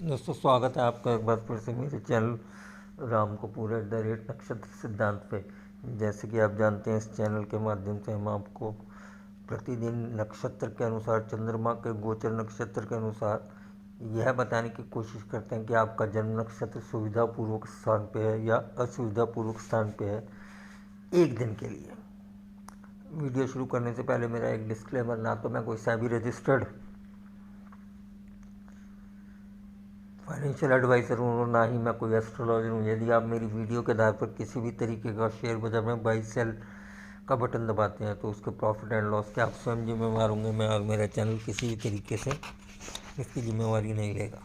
दोस्तों, स्वागत है आपका एक बार फिर से मेरे चैनल राम कपूर @नक्षत्र सिद्धांत पे। जैसे कि आप जानते हैं, इस चैनल के माध्यम से हम आपको प्रतिदिन नक्षत्र के अनुसार, चंद्रमा के गोचर नक्षत्र के अनुसार यह बताने की कोशिश करते हैं कि आपका जन्म नक्षत्र सुविधापूर्वक स्थान पे है या असुविधापूर्वक स्थान पे है एक दिन के लिए। वीडियो शुरू करने से पहले मेरा एक डिस्क्लेमर, ना तो मैं कोई सेबी रजिस्टर्ड फाइनेंशियल एडवाइज़र हूँ और ना ही मैं कोई एस्ट्रोलॉजर हूँ। यदि आप मेरी वीडियो के आधार पर किसी भी तरीके का शेयर बाजार में बाई सेल का बटन दबाते हैं तो उसके प्रॉफिट एंड लॉस के आप स्वयं जिम्मेवार होंगे। मैं और मेरा चैनल किसी भी तरीके से इसकी जिम्मेवारी नहीं लेगा।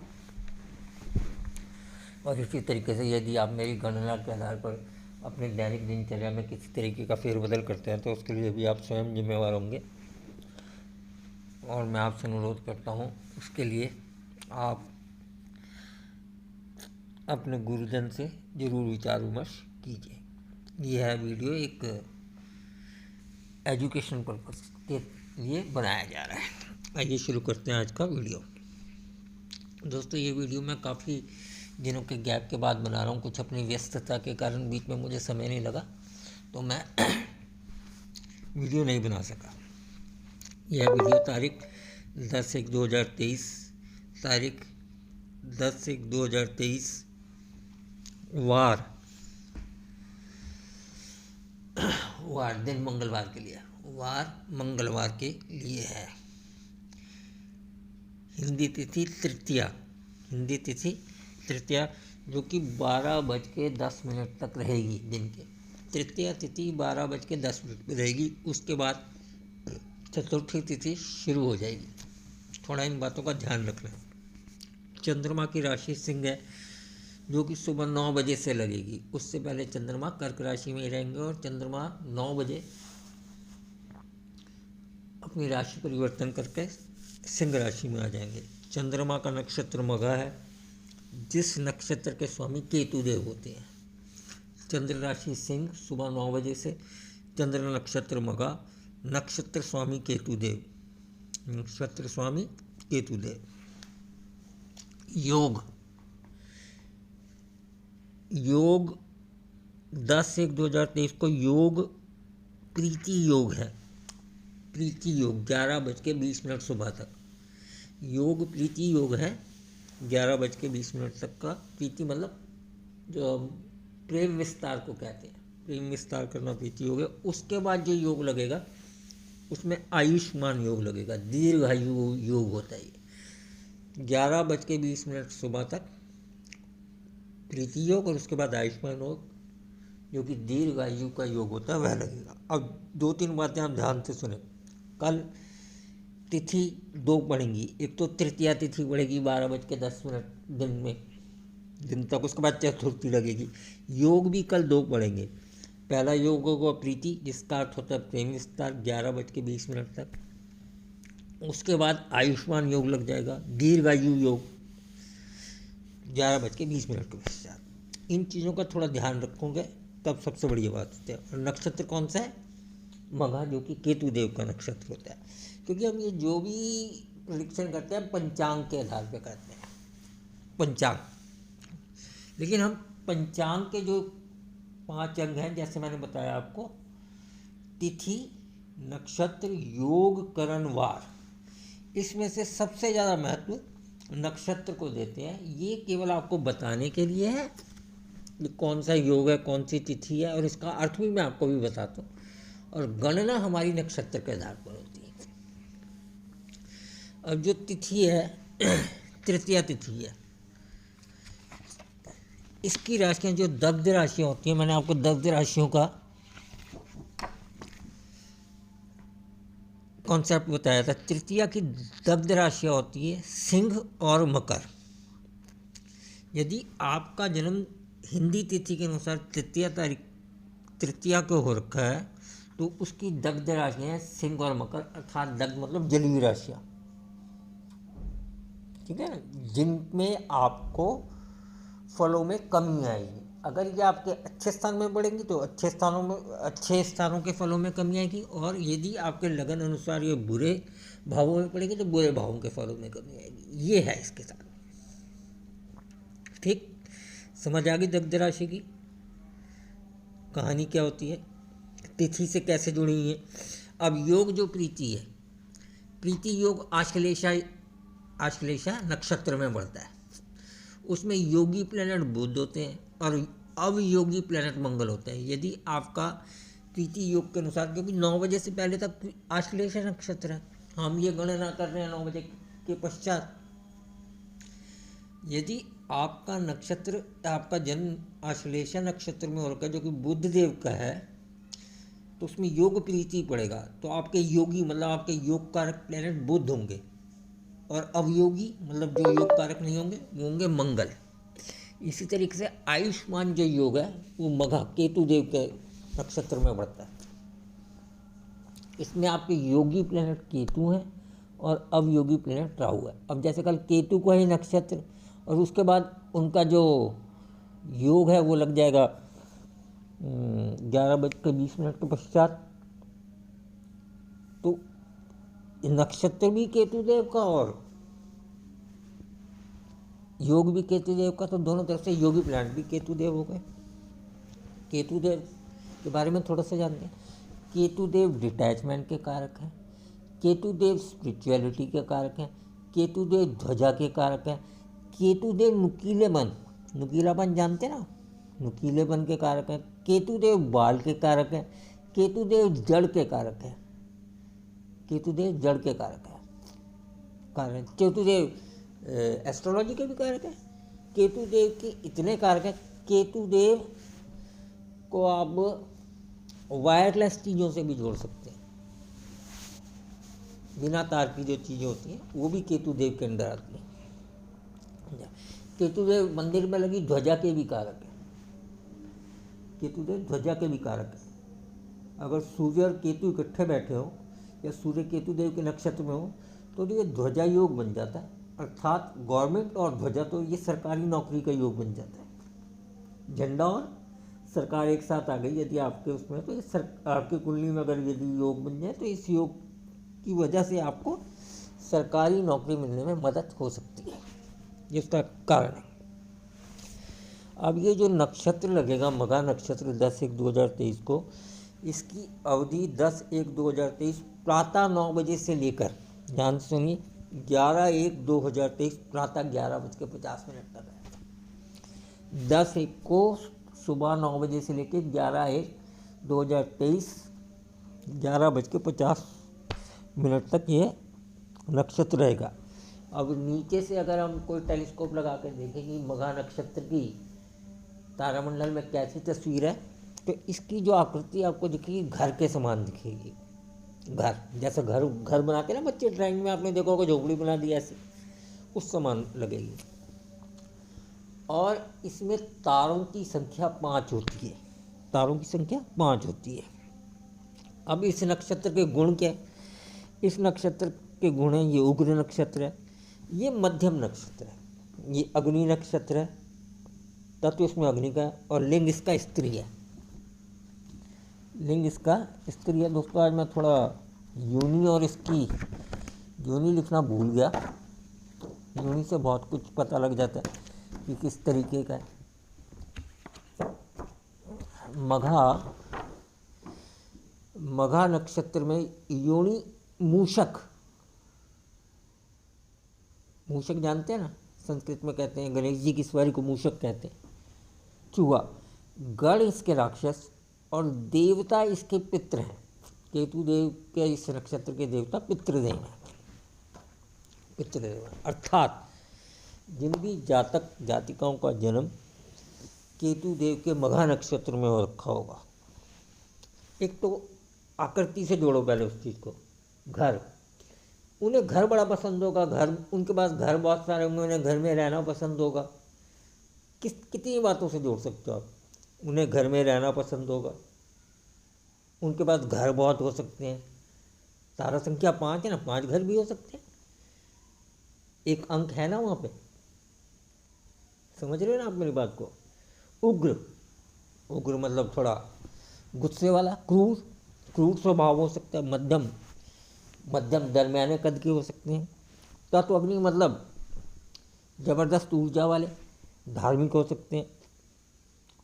और इसी तरीके से यदि आप मेरी गणना के आधार पर अपने दैनिक दिनचर्या में किसी तरीके का फेरबदल करते हैं तो उसके लिए भी आप स्वयं जिम्मेवार होंगे। और मैं आपसे अनुरोध करता हूँ, उसके लिए आप अपने गुरुजन से ज़रूर विचार विमर्श कीजिए। यह वीडियो एक एजुकेशन पर्पस के लिए बनाया जा रहा है। आइए शुरू करते हैं आज का वीडियो। दोस्तों, ये वीडियो मैं काफ़ी दिनों के गैप के बाद बना रहा हूँ। कुछ अपनी व्यस्तता के कारण बीच में मुझे समय नहीं लगा तो मैं वीडियो नहीं बना सका। यह वीडियो तारीख 10/1/2023 तारीख 10/1/2023 वार दिन मंगलवार के लिए, मंगलवार के लिए है। हिंदी तिथि तृतीया, जो कि 12:10 तक रहेगी। दिन के तृतीया तिथि 12:10 पर रहेगी। उसके बाद चतुर्थी तिथि शुरू हो जाएगी। थोड़ा इन बातों का ध्यान रखना। चंद्रमा की राशि सिंह है, जो कि सुबह 9 बजे से लगेगी। उससे पहले चंद्रमा कर्क राशि में रहेंगे और चंद्रमा 9 बजे अपनी राशि परिवर्तन करके सिंह राशि में आ जाएंगे। चंद्रमा का नक्षत्र मघा है, जिस नक्षत्र के स्वामी केतुदेव होते हैं। चंद्र राशि सिंह, सुबह 9 बजे से चंद्र नक्षत्र मघा, नक्षत्र स्वामी केतुदेव। योग 10/1/2023 को योग प्रीति योग है। प्रीति योग 11:20 सुबह तक योग प्रीति योग है। 11:20 तक का प्रीति मतलब जो प्रेम विस्तार को कहते हैं, प्रेम विस्तार करना प्रीति योग है। उसके बाद जो योग लगेगा उसमें आयुष्मान योग लगेगा, दीर्घायु योग होता है। 11:20 सुबह तक प्रीति योग और उसके बाद आयुष्मान योग, जो कि दीर्घायु का योग होता है, वह लगेगा। अब 2-3 बातें आप ध्यान से सुने। कल तिथि 2 पड़ेंगी। एक तो तृतीया तिथि पड़ेगी 12:10 दिन तक। उसके बाद चतुर्थी लगेगी। योग भी कल 2 पड़ेंगे। पहला योग होगा प्रीति, जिसका अर्थ होता है प्रेम विस्तार, 11:20 तक। उसके बाद आयुष्मान योग लग जाएगा, दीर्घायु योग 11:20 के पश्चात। इन चीज़ों का थोड़ा ध्यान रखोगे तब सबसे बढ़िया बात होती है। और नक्षत्र कौन सा है? मघा, जो कि केतु देव का नक्षत्र होता है। क्योंकि हम ये जो भी प्रेडिक्शन करते हैं पंचांग के आधार पे करते हैं, पंचांग। लेकिन हम पंचांग के जो 5 अंग हैं, जैसे मैंने बताया आपको, तिथि, नक्षत्र, योग, करण, वार, इसमें से सबसे ज़्यादा महत्व नक्षत्र को देते हैं। ये केवल आपको बताने के लिए है कि कौन सा योग है, कौन सी तिथि है, और इसका अर्थ भी मैं आपको भी बताता हूँ। और गणना हमारी नक्षत्र के आधार पर होती है। अब जो तिथि है तृतीया तिथि है, इसकी राशियाँ जो दग्ध राशियाँ होती हैं, मैंने आपको दग्ध राशियों का कॉन्सेप्ट बताया था। तृतीया की दग्ध राशियाँ होती है सिंह और मकर। यदि आपका जन्म हिंदी तिथि के अनुसार तृतीया को हो रखा है तो उसकी दग्ध राशियाँ हैं सिंह और मकर, अर्थात दग्ध मतलब जलीय राशियाँ, ठीक है ना, जिनमें आपको फलों में कमी आएगी। अगर ये आपके अच्छे स्थान में बढ़ेंगी तो अच्छे स्थानों के फलों में कमी आएगी, और यदि आपके लगन अनुसार ये बुरे भावों में पड़ेगी तो बुरे भावों के फलों में कमी आएगी। ये है इसके साथ। ठीक, समझ आ गई दग्ध राशि की कहानी क्या होती है, तिथि से कैसे जुड़ी हुई है। अब योग जो प्रीति है, प्रीति योग आश्लेषा नक्षत्र में बढ़ता है। उसमें योगी प्लैनेट बुध होते हैं और अवयोगी प्लैनेट मंगल होते हैं। यदि आपका प्रीति योग के अनुसार, क्योंकि 9 बजे से पहले तक आश्लेषा नक्षत्र है, हम ये गणना कर रहे हैं 9 बजे के पश्चात। यदि आपका नक्षत्र, आपका जन्म आश्लेषा नक्षत्र में हो रखा है जो कि बुध देव का है, तो उसमें योग प्रीति पड़ेगा। तो आपके योगी मतलब आपके योग कारक प्लैनेट बुध होंगे, और अवयोगी मतलब जो योग कारक नहीं होंगे वो होंगे मंगल। इसी तरीके से आयुष्मान जो योग है वो मघा केतु देव के नक्षत्र में बढ़ता है। इसमें आपके योगी प्लैनेट केतु हैं और अवयोगी प्लैनेट राहु है। अब जैसे कल केतु को है नक्षत्र, और उसके बाद उनका जो योग है वो लग जाएगा 11:20 के पश्चात। तो नक्षत्र भी केतु देव का और योग भी केतु देव का, तो दोनों तरफ से योगी प्लैनेट भी केतु देव हो गए। केतु देव के बारे में थोड़ा सा जानते हैं। केतु देव डिटैचमेंट के कारक हैं, केतु देव स्पिरिचुअलिटी के कारक हैं, केतु देव ध्वजा के कारक हैं, केतु देव नुकीलापन जानते ना, नुकीलेपन के कारक हैं, केतु देव बाल के कारक हैं, केतु देव जड़ के कारक हैं, केतु देव जड़ के कारक है, केतु देव एस्ट्रोलॉजी के भी कारक है। केतु देव के इतने कारक हैं, केतु देव को आप वायरलेस चीज़ों से भी जोड़ सकते हैं, बिना तार की जो चीज़ें होती हैं वो भी केतु देव के अंदर आती हैं। केतु देव मंदिर में लगी ध्वजा के भी कारक है, केतु देव ध्वजा के भी कारक है। अगर सूर्य और केतु इकट्ठे बैठे हो या सूर्य केतु देव के नक्षत्र में हो तो ये ध्वजा योग बन जाता है, अर्थात गवर्नमेंट और ध्वजा, तो ये सरकारी नौकरी का योग बन जाता है। झंडा और सरकार एक साथ आ गई यदि आपके उसमें, तो ये आपकी कुंडली में अगर यदि योग बन जाए तो इस योग की वजह से आपको सरकारी नौकरी मिलने में मदद हो सकती है, जिसका कारण है। अब ये जो नक्षत्र लगेगा मघा नक्षत्र 10/1/2023 को, इसकी अवधि 10/1/2023 प्रातः 9 बजे से लेकर, ध्यान सुनिए, 11/1/2023 प्रातः 11:50 तक है। 10/1 को सुबह 9 बजे से लेकर 11/1/2023 11:50 तक ये नक्षत्र रहेगा। अब नीचे से अगर हम कोई टेलीस्कोप लगा कर देखेंगे मघा नक्षत्र की तारामंडल में कैसी तस्वीर है, तो इसकी जो आकृति आपको दिखेगी घर के समान दिखेगी। घर जैसा घर बनाते ना बच्चे, ड्राइंग में आपने देखा होगा झोपड़ी बना दी ऐसे, उस समान लगेगी। और इसमें तारों की संख्या 5 होती है, तारों की संख्या 5 होती है। अब इस नक्षत्र के गुण क्या है? इस नक्षत्र के गुण हैं, ये उग्र नक्षत्र है, ये मध्यम नक्षत्र है, ये अग्नि नक्षत्र है, तत्व इसमें अग्नि का है, और लिंग इसका स्त्री है, लिंग इसका स्त्री है। दोस्तों आज मैं थोड़ा योनि और इसकी योनि लिखना भूल गया, योनि से बहुत कुछ पता लग जाता है कि किस तरीके का है। मघा नक्षत्र में योनि मूषक जानते हैं ना, संस्कृत में कहते हैं, गणेश जी की सवारी को मूषक कहते हैं। चूहा, गण इसके राक्षस और देवता इसके पितृ हैं। केतु देव के इस नक्षत्र के देवता पितृदेव हैं, पितृदेव, अर्थात जिन भी जातक जातिकाओं का जन्म केतु देव के मघा नक्षत्र में हो रखा होगा। एक तो आकृति से जोड़ो पहले उस चीज़ को, घर, उन्हें घर बड़ा पसंद होगा, घर उनके पास घर बहुत सारे होंगे, उन्हें घर में रहना पसंद होगा। कितनी बातों से जोड़ सकते हो आप, उन्हें घर में रहना पसंद होगा, उनके पास घर बहुत हो सकते हैं। तारा संख्या 5 है ना, 5 घर भी हो सकते हैं, एक अंक है ना वहाँ पे, समझ रहे हो ना आप मेरी बात को। उग्र मतलब थोड़ा गुस्से वाला, क्रूर स्वभाव हो सकता है, मध्यम दरमियाने कद के हो सकते हैं। तत्व अग्नि मतलब जबरदस्त ऊर्जा वाले, धार्मिक हो सकते हैं,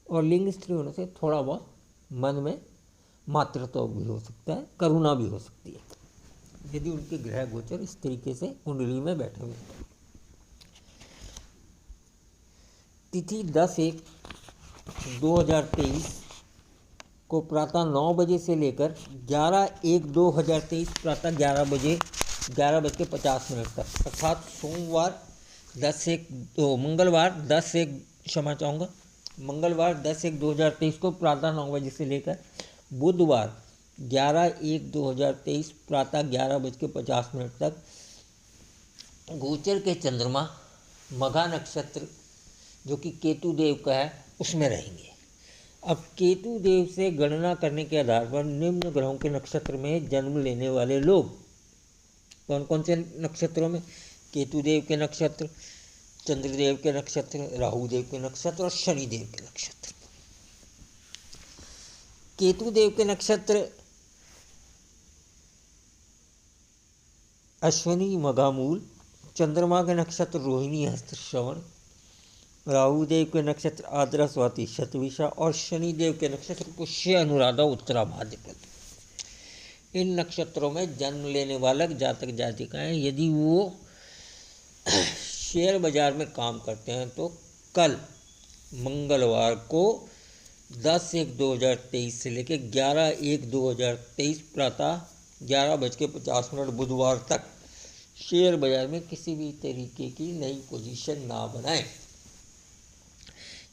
और लिंग स्त्री होने से थोड़ा बहुत मन में मातृत्व भी हो सकता है, करुणा भी हो सकती है, यदि उनके ग्रह गोचर इस तरीके से कुंडली में बैठे हुए हैं। तिथि 10/1/2023 को प्रातः 9 बजे से लेकर 11/1/2023 प्रातः 11:50 तक, अर्थात सोमवार 10/1/2023 को प्रातः 9 बजे से लेकर बुधवार 11/1/2023 प्रातः 11:50 तक गोचर के चंद्रमा मघा नक्षत्र जो कि केतु देव का है उसमें रहेंगे। अब केतु देव से गणना करने के आधार पर निम्न ग्रहों के नक्षत्र में जन्म लेने वाले लोग कौन कौन से नक्षत्रों में, केतु देव के नक्षत्र, चंद्रदेव के नक्षत्र, राहु देव के नक्षत्र और शनि देव के नक्षत्र। केतु देव के नक्षत्र अश्विनी मघा मूल, चंद्रमा के नक्षत्र रोहिणी हस्त श्रवण, राहु देव के नक्षत्र आद्रा स्वाति शतविषा और शनि देव के नक्षत्र पुष्य अनुराधा उत्तरा भाद्रपद। इन नक्षत्रों में जन्म लेने वाला जातक जातिकाएं यदि वो शेयर बाजार में काम करते हैं तो कल मंगलवार को 10/1/2023 से लेकर 11/1/2023 प्रातः 11:50 बुधवार तक शेयर बाजार में किसी भी तरीके की नई पोजीशन ना बनाएं।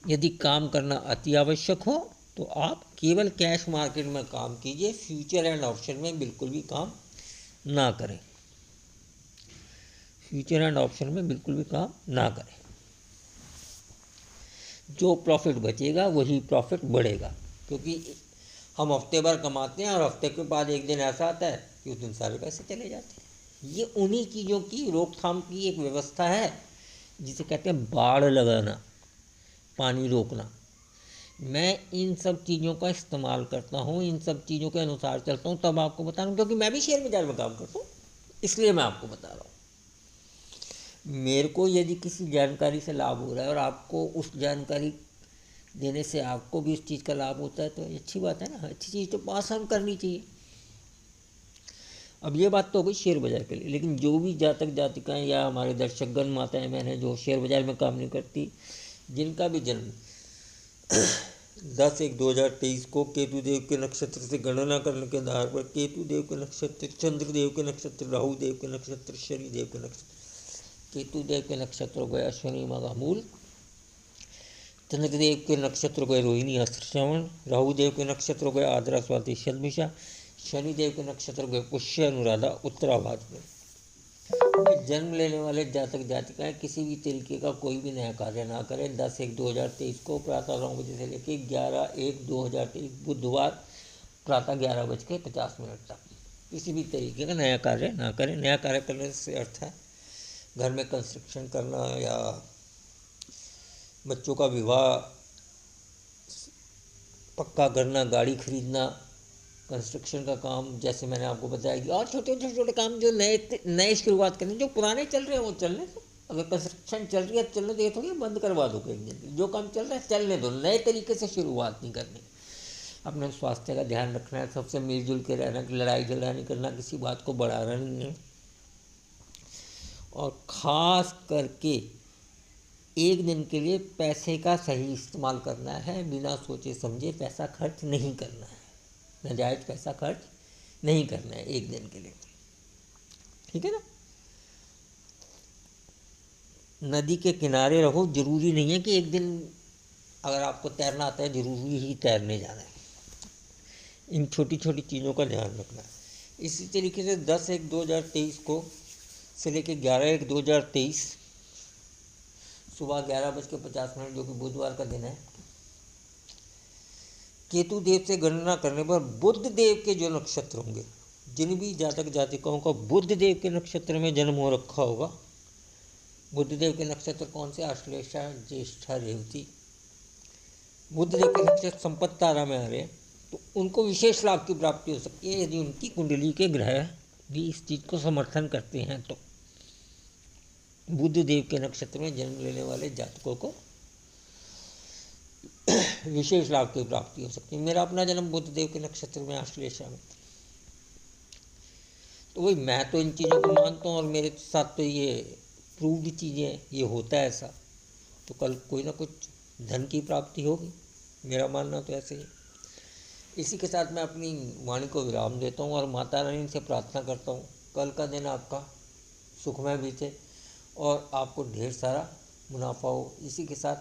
यदि काम करना अति आवश्यक हो तो आप केवल कैश मार्केट में काम कीजिए, फ्यूचर एंड ऑप्शन में बिल्कुल भी काम ना करें, फ्यूचर एंड ऑप्शन में बिल्कुल भी काम ना करें। जो प्रॉफिट बचेगा वही प्रॉफिट बढ़ेगा, क्योंकि हम हफ्ते भर कमाते हैं और हफ्ते के बाद एक दिन ऐसा आता है कि उस दिन सारे पैसे चले जाते हैं। ये उन्हीं चीज़ों की रोकथाम की एक व्यवस्था है जिसे कहते हैं बाड़ लगाना, पानी रोकना। मैं इन सब चीज़ों का इस्तेमाल करता हूँ, इन सब चीज़ों के अनुसार चलता हूँ, तब आपको बता रहा हूँ, क्योंकि मैं भी शेयर बाजार में काम करता हूँ, इसलिए मैं आपको बता रहा हूँ। मेरे को यदि किसी जानकारी से लाभ हो रहा है और आपको उस जानकारी देने से आपको भी इस चीज़ का लाभ होता है तो अच्छी बात है ना, अच्छी चीज़ तो पास हम करनी चाहिए। अब ये बात तो हो गई शेयर बाजार के लिए, लेकिन जो भी जातक जातिकाएँ या हमारे दर्शकगण माताएं बहनें जो शेयर बाजार में काम नहीं करती, जिनका भी जन्म 10/1/2023 को केतु देव के नक्षत्र से गणना करने के आधार पर केतु देव के नक्षत्र, चंद्रदेव के नक्षत्र, राहु देव के नक्षत्र, शनि देव के नक्षत्र, केतु देव के नक्षत्र हो गए अश्विनी मघा मूल, चंद्रदेव के नक्षत्र हो गए रोहिणी हस्त श्रवण, राहु देव के नक्षत्र हो गए आद्रा स्वाति शतभिषा, शनि देव के नक्षत्र हो गए पुष्य अनुराधा उत्तरा भाद्रपद। जन्म लेने वाले जातक जातिकाएं किसी भी तरीके का कोई भी नया कार्य ना करें। 10/1/2023 को प्रातः 9 बजे से लेकर 11/1/2023 बुधवार प्रातः 11:50 तक किसी भी तरीके का नया कार्य ना करें। नया कार्य करने से अर्थ है घर में कंस्ट्रक्शन करना या बच्चों का विवाह पक्का करना, गाड़ी खरीदना, कंस्ट्रक्शन का काम, जैसे मैंने आपको बताया कि और छोटे छोटे काम जो नए शुरुआत करने, जो पुराने चल रहे हैं वो चलने दो। अगर कंस्ट्रक्शन चल रही है चलने दो, ये थोड़ी बंद करवा दो एक दिन। जो काम चल रहा है चलने दो, नए तरीके से शुरुआत नहीं करनी। अपने स्वास्थ्य का ध्यान रखना है, सबसे मिलजुल के रहना, लड़ाई झगड़ा नहीं करना, किसी बात को बढ़ाना नहीं है, और ख़ास करके एक दिन के लिए पैसे का सही इस्तेमाल करना है। बिना सोचे समझे पैसा खर्च नहीं करना है, नाजायज़ पैसा खर्च नहीं करना है एक दिन के लिए, ठीक है ना। नदी के किनारे रहो, ज़रूरी नहीं है कि एक दिन अगर आपको तैरना आता है ज़रूरी ही तैरने जाना है। इन छोटी छोटी चीज़ों का ध्यान रखना है। इसी तरीके से 10/1/2023 को से लेकर 11/1/2023 सुबह 11:50 जो कि बुधवार का दिन है, केतु देव से गणना करने पर बुध देव के जो नक्षत्र होंगे, जिन भी जातक जातिकाओं का बुध देव के नक्षत्र में जन्म हो रखा होगा, बुध देव के नक्षत्र कौन से, आश्लेषा, ज्येष्ठा, रेवती, बुध देव के नक्षत्र संपत्ति तारा में आ रहे हैं तो उनको विशेष लाभ की प्राप्ति हो सकती है यदि उनकी कुंडली के ग्रह भी इस चीज़ को समर्थन करते हैं। तो बुध देव के नक्षत्र में जन्म लेने वाले जातकों को विशेष लाभ की प्राप्ति हो सकती है। मेरा अपना जन्म बुधदेव के नक्षत्र में आश्लेषा में, तो वही मैं तो इन चीज़ों को मानता हूँ और मेरे साथ तो ये प्रूव्ड चीज़ें हैं, ये होता है ऐसा, तो कल कोई ना कुछ धन की प्राप्ति होगी, मेरा मानना तो ऐसे ही। इसी के साथ मैं अपनी वाणी को विराम देता हूँ और माता रानी से प्रार्थना करता हूँ कल का दिन आपका सुखमय बीते और आपको ढेर सारा मुनाफा हो। इसी के साथ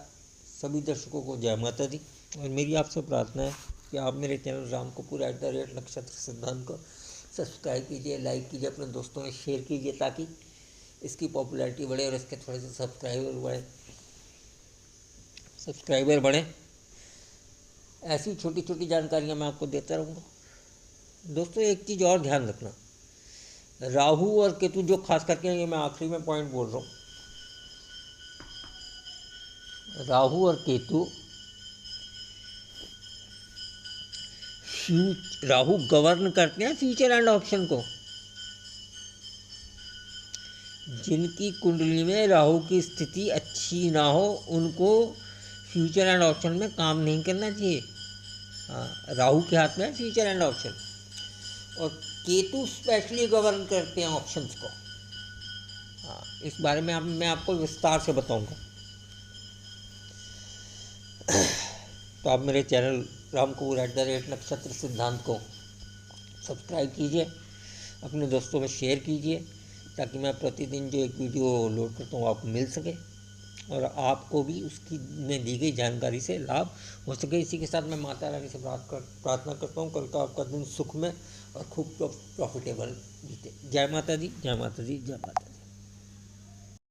सभी दर्शकों को जय माता दी। और मेरी आपसे प्रार्थना है कि आप मेरे चैनल राम कपूर @ नक्षत्र सिद्धांत को सब्सक्राइब कीजिए, लाइक कीजिए, अपने दोस्तों में शेयर कीजिए ताकि इसकी पॉपुलैरिटी बढ़े और इसके थोड़े से सब्सक्राइबर बढ़े। ऐसी छोटी छोटी जानकारियाँ मैं आपको देता रहूँगा। दोस्तों एक चीज़ और ध्यान रखना, राहु और केतु जो खास करके, ये मैं आखिरी में पॉइंट बोल रहा हूँ, राहु और केतु, राहु गवर्न करते हैं फ्यूचर एंड ऑप्शन को। जिनकी कुंडली में राहु की स्थिति अच्छी ना हो उनको फ्यूचर एंड ऑप्शन में काम नहीं करना चाहिए। हाँ, राहु के हाथ में है फ्यूचर एंड ऑप्शन, और केतु स्पेशली गवर्न करते हैं ऑप्शंस को। हाँ, इस बारे में मैं आपको विस्तार से बताऊंगा। तो आप मेरे चैनल राम कपूर @ नक्षत्र सिद्धांत को सब्सक्राइब कीजिए, अपने दोस्तों में शेयर कीजिए ताकि मैं प्रतिदिन जो एक वीडियो लोड करता हूँ आपको मिल सके और आपको भी उसकी में दी गई जानकारी से लाभ हो सके। इसी के साथ मैं माता रानी से प्रार्थना करता हूँ कल का आपका दिन सुख में और खूब प्रॉफिटेबल बीते। जय माता दी, जय माता दी, जय माता दी।